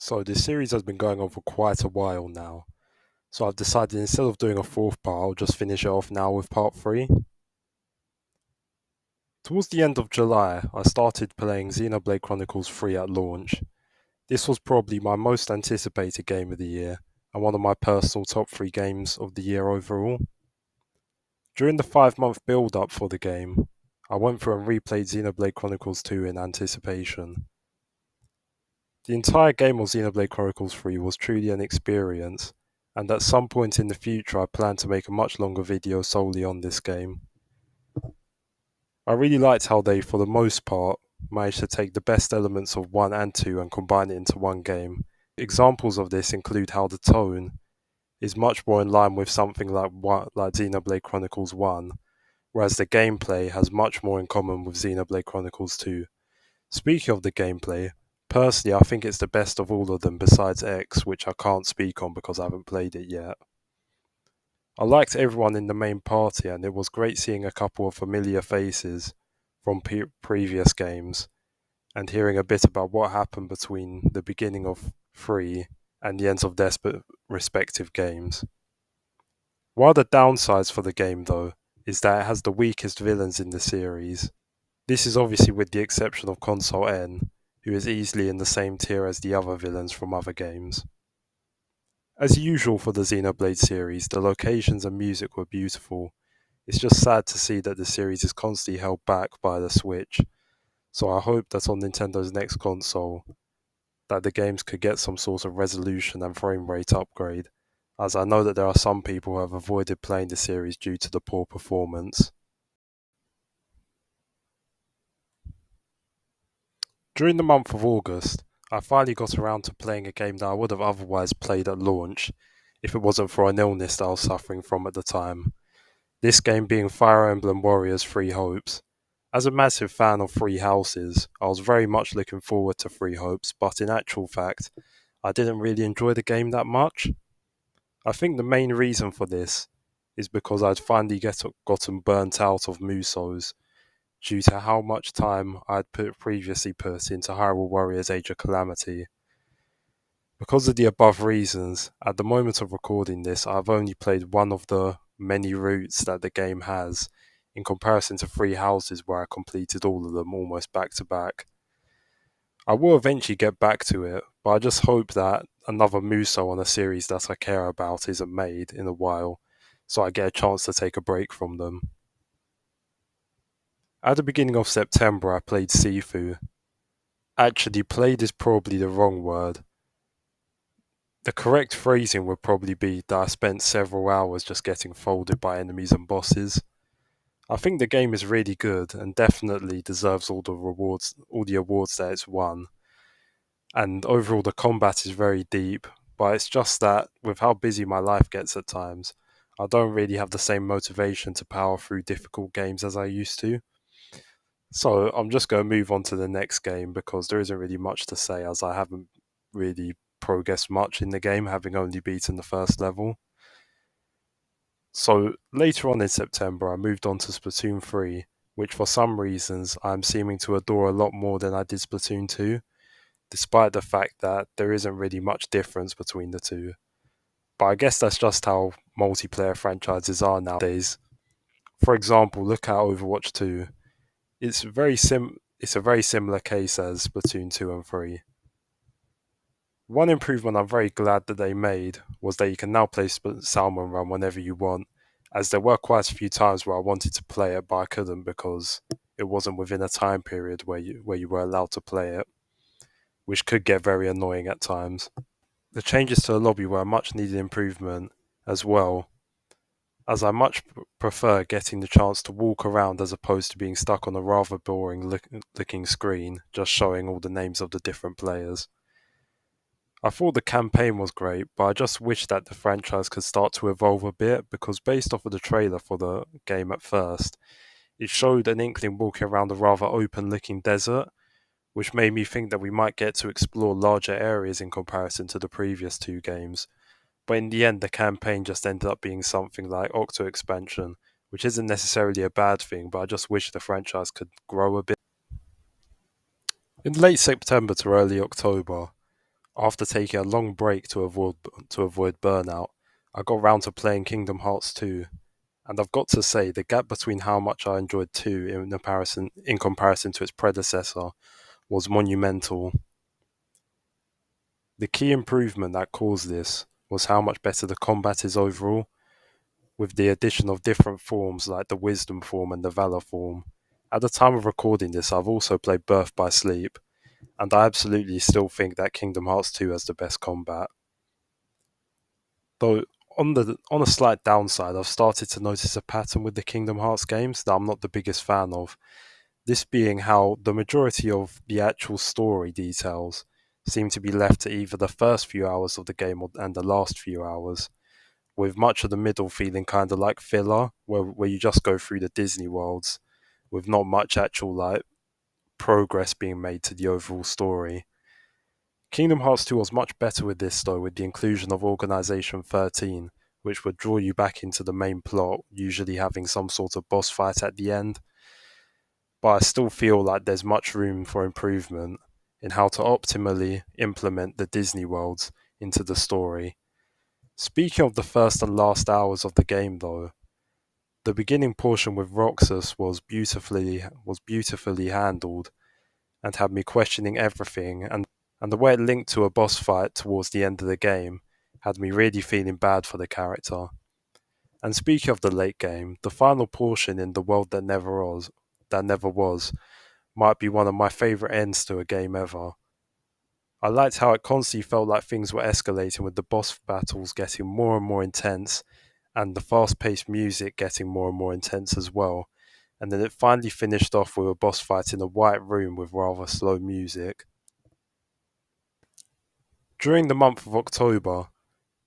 So this series has been going on for quite a while now. So I've decided instead of doing a fourth part, I'll just finish it off now with part 3. Towards the end of July, I started playing Xenoblade Chronicles 3 at launch. This was probably my most anticipated game of the year, and one of my personal top 3 games of the year overall. During the 5-month build up for the game, I went through and replayed Xenoblade Chronicles 2 in anticipation. The entire game of Xenoblade Chronicles 3 was truly an experience, and at some point in the future I plan to make a much longer video solely on this game. I really liked how they, for the most part, managed to take the best elements of 1 and 2 and combine it into one game. Examples of this include how the tone is much more in line with something like Xenoblade Chronicles 1, whereas the gameplay has much more in common with Xenoblade Chronicles 2. Speaking of the gameplay, personally I think it's the best of all of them besides X, which I can't speak on because I haven't played it yet. I liked everyone in the main party, and it was great seeing a couple of familiar faces from previous games and hearing a bit about what happened between the beginning of 3 and the ends of their respective games. One of the downsides for the game, though, is that it has the weakest villains in the series. This is obviously with the exception of Console N, who is easily in the same tier as the other villains from other games. As usual for the Xenoblade series, the locations and music were beautiful. It's just sad to see that the series is constantly held back by the Switch, so I hope that on Nintendo's next console, that the games could get some sort of resolution and frame rate upgrade, as I know that there are some people who have avoided playing the series due to the poor performance. During the month of August, I finally got around to playing a game that I would have otherwise played at launch if it wasn't for an illness that I was suffering from at the time. This game being Fire Emblem Warriors Three Hopes. As a massive fan of Three Houses, I was very much looking forward to Three Hopes, but in actual fact, I didn't really enjoy the game that much. I think the main reason for this is because I'd finally gotten burnt out of Musos due to how much time I'd previously put into Hyrule Warriors Age of Calamity. Because of the above reasons, at the moment of recording this, I've only played one of the many routes that the game has, in comparison to Three Houses where I completed all of them almost back to back. I will eventually get back to it, but I just hope that another Muso on a series that I care about isn't made in a while, so I get a chance to take a break from them. At the beginning of September I played Sifu. Actually, played is probably the wrong word. The correct phrasing would probably be that I spent several hours just getting folded by enemies and bosses. I think the game is really good and definitely deserves all the awards that it's won. And overall the combat is very deep, but it's just that with how busy my life gets at times, I don't really have the same motivation to power through difficult games as I used to. So I'm just going to move on to the next game because there isn't really much to say, as I haven't really progressed much in the game, having only beaten the first level. So later on in September I moved on to Splatoon 3, which for some reasons I'm seeming to adore a lot more than I did Splatoon 2, despite the fact that there isn't really much difference between the two. But I guess that's just how multiplayer franchises are nowadays. For example, look at Overwatch 2. It's a very similar case as Splatoon 2 and 3. One improvement I'm very glad that they made was that you can now play Salmon Run whenever you want, as there were quite a few times where I wanted to play it but I couldn't because it wasn't within a time period where you were allowed to play it, which could get very annoying at times. The changes to the lobby were a much needed improvement as well, as I much prefer getting the chance to walk around as opposed to being stuck on a rather boring looking screen just showing all the names of the different players. I thought the campaign was great, but I just wish that the franchise could start to evolve a bit, because based off of the trailer for the game at first, it showed an inkling walking around a rather open looking desert, which made me think that we might get to explore larger areas in comparison to the previous two games. But in the end, the campaign just ended up being something like Octo Expansion, which isn't necessarily a bad thing, but I just wish the franchise could grow a bit. In late September to early October, After taking a long break to avoid burnout, I got round to playing Kingdom Hearts 2, and I've got to say the gap between how much I enjoyed 2 in comparison to its predecessor was monumental. The key improvement that caused this was how much better the combat is overall, with the addition of different forms like the Wisdom form and the Valor form. At the time of recording this, I've also played Birth by Sleep, and I absolutely still think that Kingdom Hearts 2 has the best combat. Though on a slight downside, I've started to notice a pattern with the Kingdom Hearts games that I'm not the biggest fan of. This being how the majority of the actual story details seem to be left to either the first few hours of the game and the last few hours, with much of the middle feeling kind of like filler, where you just go through the Disney worlds with not much actual like progress being made to the overall story. Kingdom Hearts 2 was much better with this though, with the inclusion of Organization 13, which would draw you back into the main plot, usually having some sort of boss fight at the end. But I still feel like there's much room for improvement in how to optimally implement the Disney worlds into the story. Speaking of the first and last hours of the game though, the beginning portion with Roxas was beautifully handled and had me questioning everything, and the way it linked to a boss fight towards the end of the game had me really feeling bad for the character. And speaking of the late game, the final portion in The World That Never Was might be one of my favourite ends to a game ever. I liked how it constantly felt like things were escalating, with the boss battles getting more and more intense and the fast-paced music getting more and more intense as well. And then it finally finished off with a boss fight in a white room with rather slow music. During the month of October,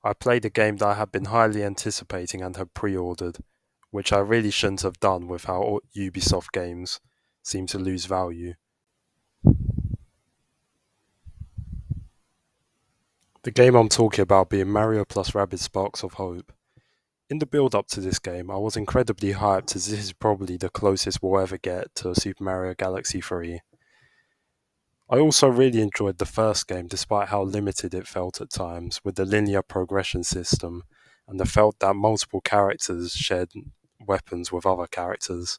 I played a game that I had been highly anticipating and had pre-ordered, which I really shouldn't have done with how Ubisoft games seem to lose value. The game I'm talking about being Mario plus Rabbids Sparks of Hope. In the build up to this game, I was incredibly hyped as this is probably the closest we'll ever get to Super Mario Galaxy 3. I also really enjoyed the first game despite how limited it felt at times, with the linear progression system and the felt that multiple characters shared weapons with other characters.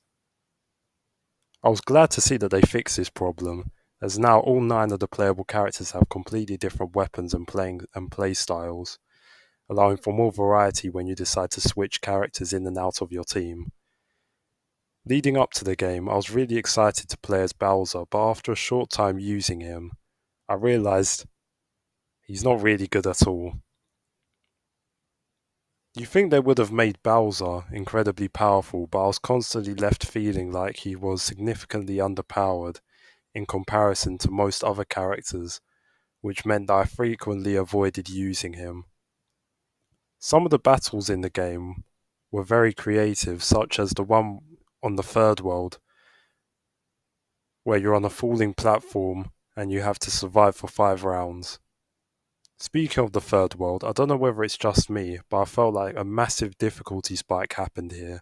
I was glad to see that they fixed this problem, as now all 9 of the playable characters have completely different weapons and play styles, allowing for more variety when you decide to switch characters in and out of your team. Leading up to the game, I was really excited to play as Bowser, but after a short time using him, I realised he's not really good at all. You think they would have made Bowser incredibly powerful, but I was constantly left feeling like he was significantly underpowered in comparison to most other characters, which meant that I frequently avoided using him. Some of the battles in the game were very creative, such as the one on the third world, where you're on a falling platform and you have to survive for 5 rounds. Speaking of the third world, I don't know whether it's just me, but I felt like a massive difficulty spike happened here.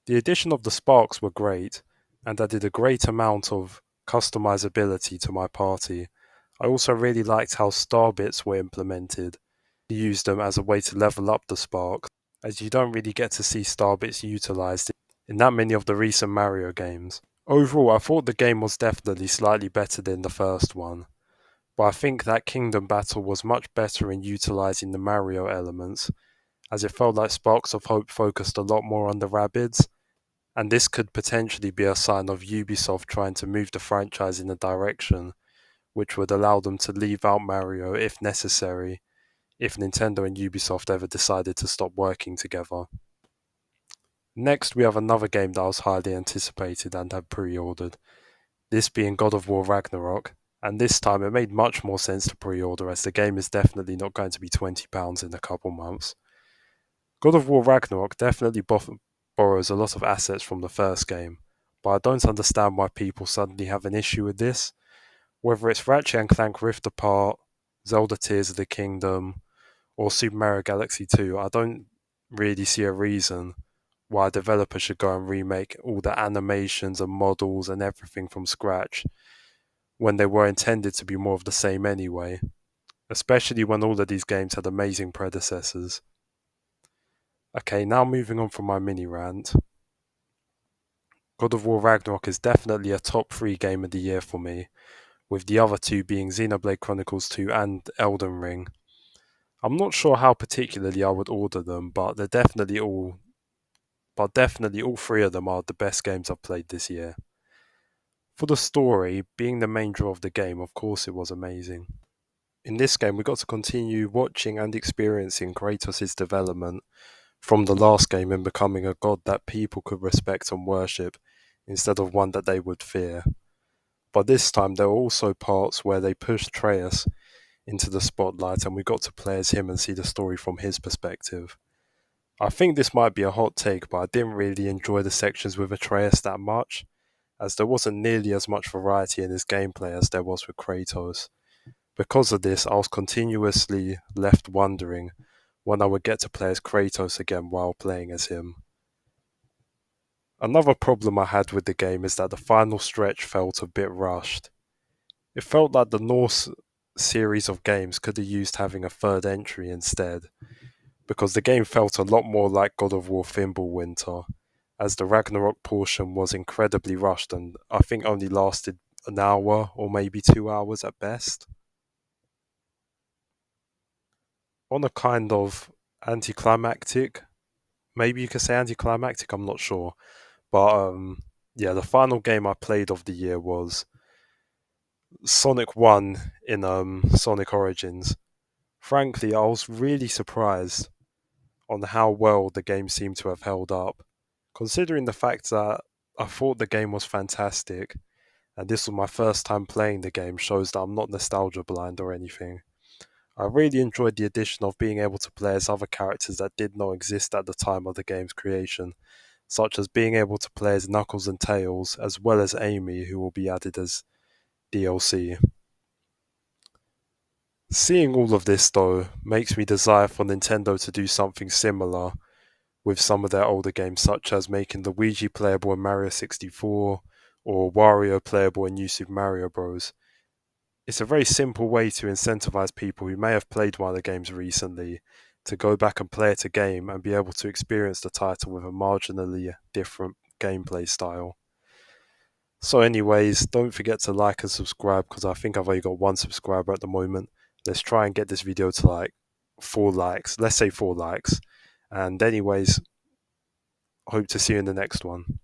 The addition of the sparks were great, and added a great amount of customizability to my party. I also really liked how star bits were implemented. You use them as a way to level up the sparks, as you don't really get to see star bits utilised in that many of the recent Mario games. Overall, I thought the game was definitely slightly better than the first one, but I think that Kingdom Battle was much better in utilising the Mario elements, as it felt like Sparks of Hope focused a lot more on the Rabbids, and this could potentially be a sign of Ubisoft trying to move the franchise in a direction which would allow them to leave out Mario if necessary, if Nintendo and Ubisoft ever decided to stop working together. Next, we have another game that was highly anticipated and had pre-ordered, this being God of War Ragnarok, and this time it made much more sense to pre-order as the game is definitely not going to be £20 in a couple months. God of War Ragnarok definitely borrows a lot of assets from the first game, but I don't understand why people suddenly have an issue with this. Whether it's Ratchet and Clank Rift Apart, Zelda Tears of the Kingdom, or Super Mario Galaxy 2, I don't really see a reason why a developer should go and remake all the animations and models and everything from scratch when they were intended to be more of the same anyway. especially when all of these games had amazing predecessors. Okay, now moving on from my mini rant. God of War Ragnarok is definitely a top 3 game of the year for me, with the other two being Xenoblade Chronicles 2 and Elden Ring. I'm not sure how particularly I would order them, but definitely all three of them are the best games I've played this year. For the story, being the main draw of the game, of course it was amazing. In this game, we got to continue watching and experiencing Kratos' development from the last game in becoming a god that people could respect and worship instead of one that they would fear. But this time, there were also parts where they pushed Atreus into the spotlight and we got to play as him and see the story from his perspective. I think this might be a hot take, but I didn't really enjoy the sections with Atreus that much, as there wasn't nearly as much variety in his gameplay as there was with Kratos. Because of this, I was continuously left wondering when I would get to play as Kratos again while playing as him. Another problem I had with the game is that the final stretch felt a bit rushed. It felt like the Norse series of games could have used having a third entry instead, because the game felt a lot more like God of War Fimbulwinter, as the Ragnarok portion was incredibly rushed and I think only lasted an hour or maybe 2 hours at best. On a kind of anticlimactic, maybe you could say anticlimactic, I'm not sure. But yeah, the final game I played of the year was Sonic 1 in Sonic Origins. Frankly, I was really surprised on how well the game seemed to have held up, considering the fact that I thought the game was fantastic, and this was my first time playing the game shows that I'm not nostalgia blind or anything. I really enjoyed the addition of being able to play as other characters that did not exist at the time of the game's creation, such as being able to play as Knuckles and Tails, as well as Amy, who will be added as DLC. Seeing all of this, though, makes me desire for Nintendo to do something similar with some of their older games, such as making Luigi playable in Mario 64 or Wario playable in New Super Mario Bros. It's a very simple way to incentivize people who may have played one of the games recently to go back and play it again and be able to experience the title with a marginally different gameplay style. So, anyways, don't forget to like and subscribe because I think I've only got one subscriber at the moment. Let's try and get this video to like 4 likes. Let's say 4 likes. And, anyways, hope to see you in the next one.